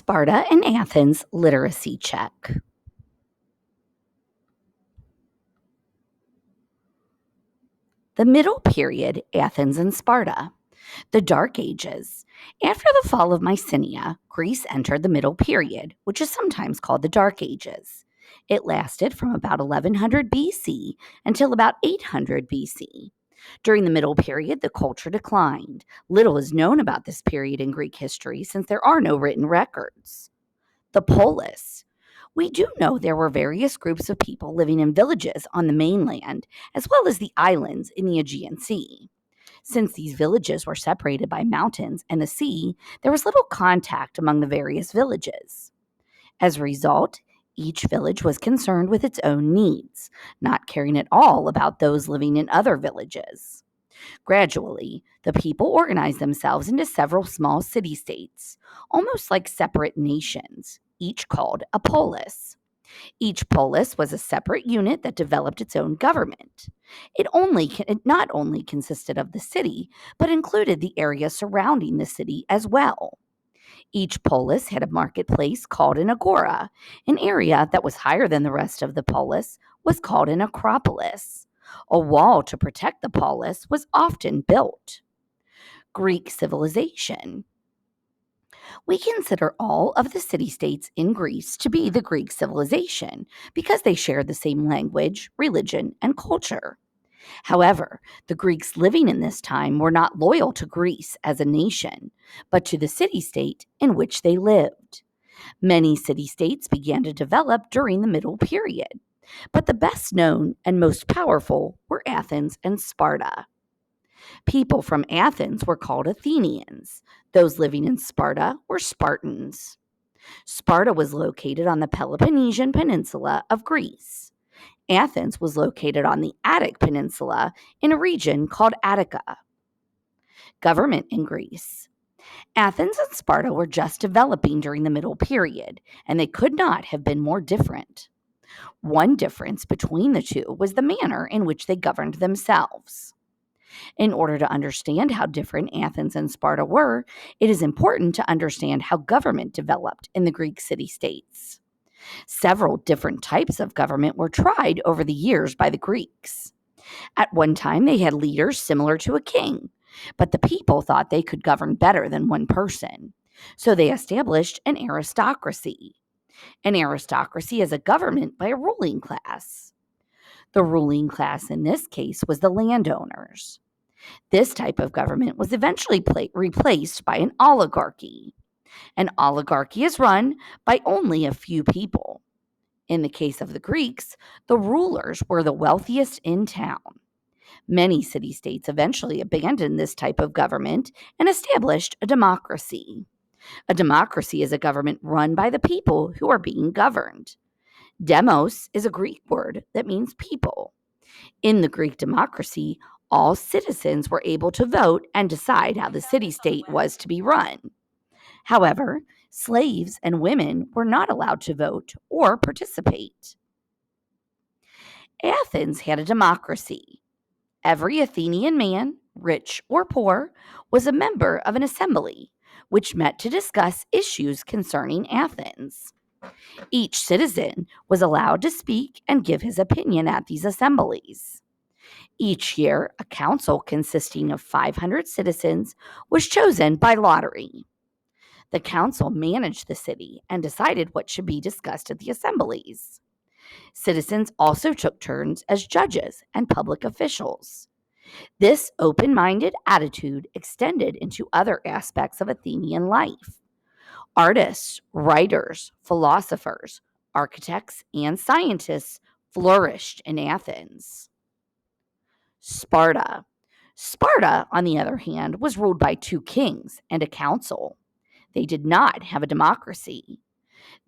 Sparta and Athens literacy check. The Middle Period, Athens and Sparta. The Dark Ages. After the fall of Mycenae, Greece entered the Middle Period, which is sometimes called the Dark Ages. It lasted from about 1100 BC until about 800 BC. During the Middle Period, the culture declined. Little is known about this period in Greek history since there are no written records. The polis. We do know there were various groups of people living in villages on the mainland, as well as the islands in the Aegean Sea. Since these villages were separated by mountains and the sea, there was little contact among the various villages. As a result, each village was concerned with its own needs, not caring at all about those living in other villages. Gradually, the people organized themselves into several small city-states, almost like separate nations, each called a polis. Each polis was a separate unit that developed its own government. It not only consisted of the city, but included the area surrounding the city as well. Each polis had a marketplace called an agora. An area that was higher than the rest of the polis was called an acropolis. A wall to protect the polis was often built. Greek civilization. We consider all of the city-states in Greece to be the Greek civilization because they shared the same language, religion, and culture. However, the Greeks living in this time were not loyal to Greece as a nation, but to the city-state in which they lived. Many city-states began to develop during the Middle Period, but the best known and most powerful were Athens and Sparta. People from Athens were called Athenians. Those living in Sparta were Spartans. Sparta was located on the Peloponnesian Peninsula of Greece. Athens was located on the Attic Peninsula in a region called Attica. Government in Greece. Athens and Sparta were just developing during the Middle Period, and they could not have been more different. One difference between the two was the manner in which they governed themselves. In order to understand how different Athens and Sparta were, it is important to understand how government developed in the Greek city-states. Several different types of government were tried over the years by the Greeks. At one time, they had leaders similar to a king, but the people thought they could govern better than one person. So they established an aristocracy. An aristocracy is a government by a ruling class. The ruling class in this case was the landowners. This type of government was eventually replaced by an oligarchy. An oligarchy is run by only a few people. In the case of the Greeks, the rulers were the wealthiest in town. Many city-states eventually abandoned this type of government and established a democracy. A democracy is a government run by the people who are being governed. Demos is a Greek word that means people. In the Greek democracy, all citizens were able to vote and decide how the city-state was to be run. However, slaves and women were not allowed to vote or participate. Athens had a democracy. Every Athenian man, rich or poor, was a member of an assembly, which met to discuss issues concerning Athens. Each citizen was allowed to speak and give his opinion at these assemblies. Each year, a council consisting of 500 citizens was chosen by lottery. The council managed the city and decided what should be discussed at the assemblies. Citizens also took turns as judges and public officials. This open-minded attitude extended into other aspects of Athenian life. Artists, writers, philosophers, architects, and scientists flourished in Athens. Sparta. Sparta, on the other hand, was ruled by two kings and a council. They did not have a democracy.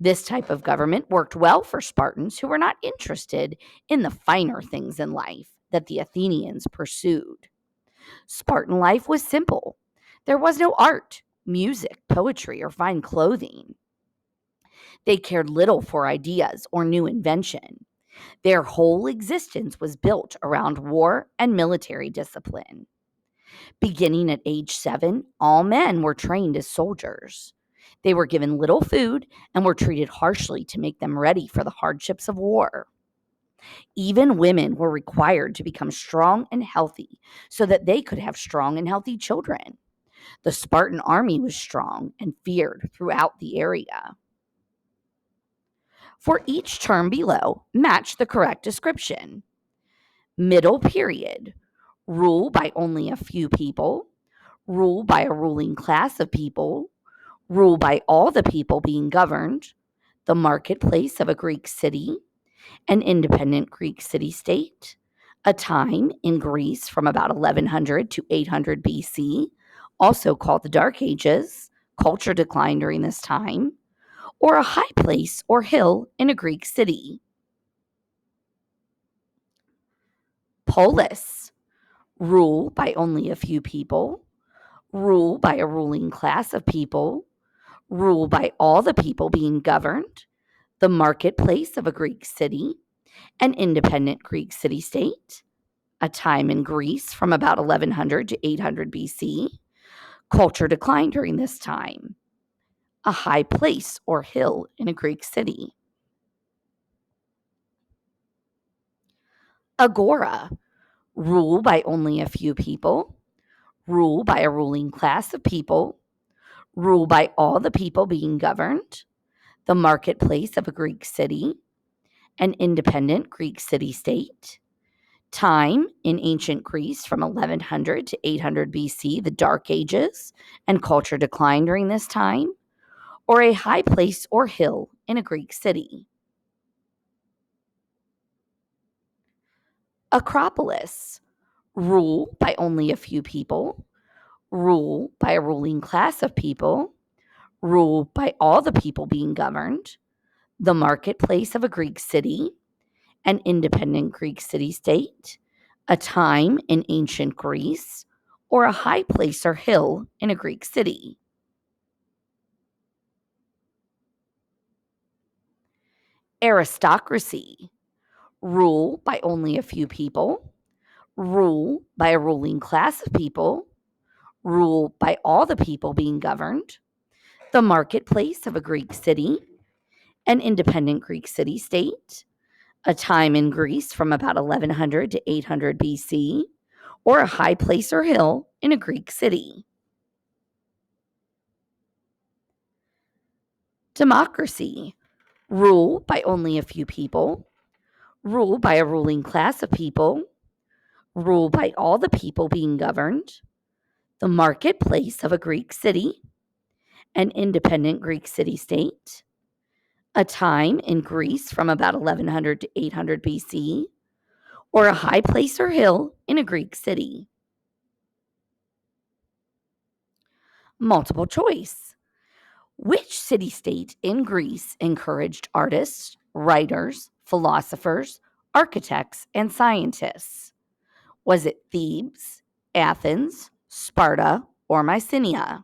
This type of government worked well for Spartans who were not interested in the finer things in life that the Athenians pursued. Spartan life was simple. There was no art, music, poetry, or fine clothing. They cared little for ideas or new invention. Their whole existence was built around war and military discipline. Beginning at age 7, all men were trained as soldiers. They were given little food and were treated harshly to make them ready for the hardships of war. Even women were required to become strong and healthy so that they could have strong and healthy children. The Spartan army was strong and feared throughout the area. For each term below, match the correct description. Middle period. Rule by only a few people. Rule by a ruling class of people. Rule by all the people being governed. The marketplace of a Greek city. An independent Greek city-state. A time in Greece from about 1100 to 800 BC, also called the Dark Ages. Culture declined during this time. Or a high place or hill in a Greek city. Polis. Rule by only a few people. Rule by a ruling class of people. Rule by all the people being governed. The marketplace of a Greek city. An independent Greek city-state. A time in Greece from about 1100 to 800 BC. Culture declined during this time. A high place or hill in a Greek city. Agora. Rule by only a few people. Rule by a ruling class of people. Rule by all the people being governed. The marketplace of a Greek city. An independent Greek city-state. Time in ancient Greece from 1100 to 800 BC, the Dark Ages, and culture declined during this time. Or a high place or hill in a Greek city. Acropolis. Rule by only a few people. Rule by a ruling class of people. Rule by all the people being governed. The marketplace of a Greek city. An independent Greek city-state. A time in ancient Greece. Or a high place or hill in a Greek city. Aristocracy. Rule by only a few people. Rule by a ruling class of people. Rule by all the people being governed. The marketplace of a Greek city. An independent Greek city-state. A time in Greece from about 1100 to 800 BC. Or a high place or hill in a Greek city. Democracy. Rule by only a few people. Rule by a ruling class of people. Rule by all the people being governed. The marketplace of a Greek city. An independent Greek city-state. A time in Greece from about 1100 to 800 BC. Or a high place or hill in a Greek city. Multiple choice. Which city-state in Greece encouraged artists, writers, philosophers, architects, and scientists? Was it Thebes, Athens, Sparta, or Mycenae?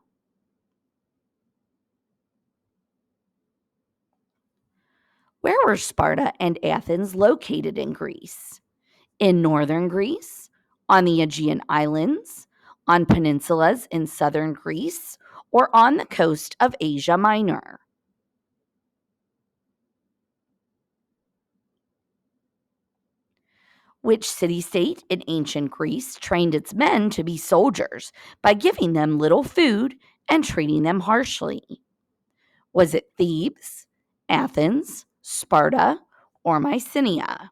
Where were Sparta and Athens located in Greece? In northern Greece, on the Aegean Islands, on peninsulas in southern Greece, or on the coast of Asia Minor? Which city-state in ancient Greece trained its men to be soldiers by giving them little food and treating them harshly? Was it Thebes, Athens, Sparta, or Mycenae?